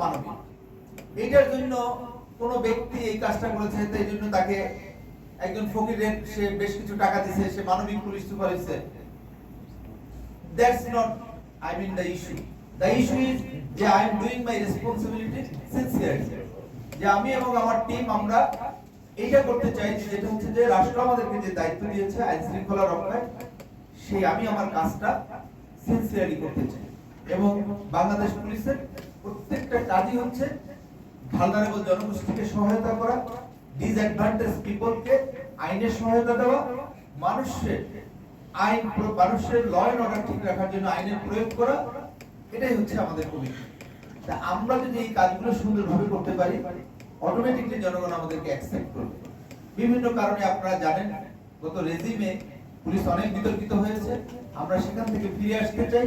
মানবিক। এইটার জন্য কোন ব্যক্তি এই কাজটা করেছে, তাই জন্য তাকে একজন ফকিরের সে বেশ কিছু টাকা দিয়েছে, সে মানবিক পুলিশ সুপার হয়েছে। That's not, I mean, the issue. The issue is যে I am doing my responsibility sincerely. যে আমি এবং আমার টিম আমরা এইটা করতে চাই, যেটা হচ্ছে যে রাষ্ট্র আমাদেরকে যে দায়িত্ব দিয়েছে আইন শৃঙ্খলা রক্ষায়, সেই আমি আমার কাজটা সিনসিয়ারলি করতে চাই। এবং বাংলাদেশ পুলিশের প্রত্যেকটা কাজই হচ্ছে ভালনারেবল জনগোষ্ঠীকে সহায়তা করা, ডিসঅ্যাডভান্টেজ পিপলকে আইনের সহায়তা দেওয়া, মানুষের ল এন্ড অর্ডার ঠিক রাখার জন্য আইনের প্রয়োগ করা, এটাই হচ্ছে আমাদের কমিটি। তা আমরা যদি এই কাজগুলো সুন্দরভাবে করতে পারি, অটোমেটিকলি জনগণ আমাদেরকে অ্যাকসেপ্ট করবে। বিভিন্ন কারণে আপনারা জানেন গত রেজিমে পুলিশ অনেক বিতর্কিত হয়েছে, আমরা সেখান থেকে ফিরে আসতে চাই।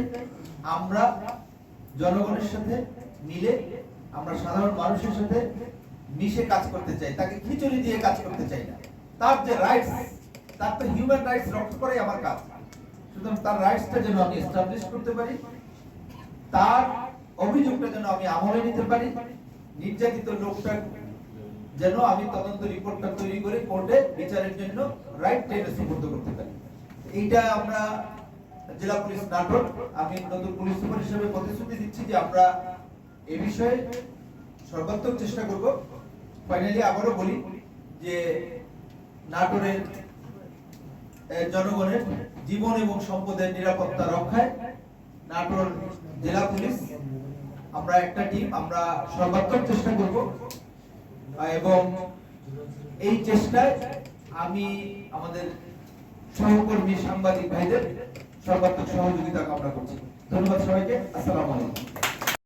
আমরা জনগণের সাথে মিলে, আমরা সাধারণ মানুষের সাথে মিশে কাজ করতে চাই, তাকে খিচুড়ি দিয়ে কাজ করতে চাই না। তার যে রাইটস, তার তো হিউম্যান রাইটস রক্ষা করাই আমার কাজ। সুতরাং তার রাইটসটা যেন আমি এস্টাবলিশ করতে পারি, তার অভিযোগটা যেন আমি আমলে নিতে পারি, নির্যাতিত লোকটা যেন আমি তদন্ত রিপোর্টটা তৈরি করে কোর্টে বিচারের জন্য রাইট টাইমে সুপর্দ করতে পারি। এইটা আমরা জেলা পুলিশ নাটোর, আমি নতুন পুলিশ সুপার হিসেবে প্রতিশ্রুতি দিচ্ছি যে আমরা এই বিষয়ে সর্বাত্মক চেষ্টা করব। ফাইনালি আবারও বলি যে নাটোরের জনগণের জীবন এবং সম্পদের নিরাপত্তা রক্ষায় নাটোর জেলা পুলিশ আমরা একটা টিম, আমরা সর্বাত্মক চেষ্টা করব এবং এই চেষ্টায় আমি আমাদের সহকর্মী সাংবাদিক ভাইদের সর্বাত্মক সহযোগিতা কামনা করছি। ধন্যবাদ সবাইকে। আসসালামু আলাইকুম।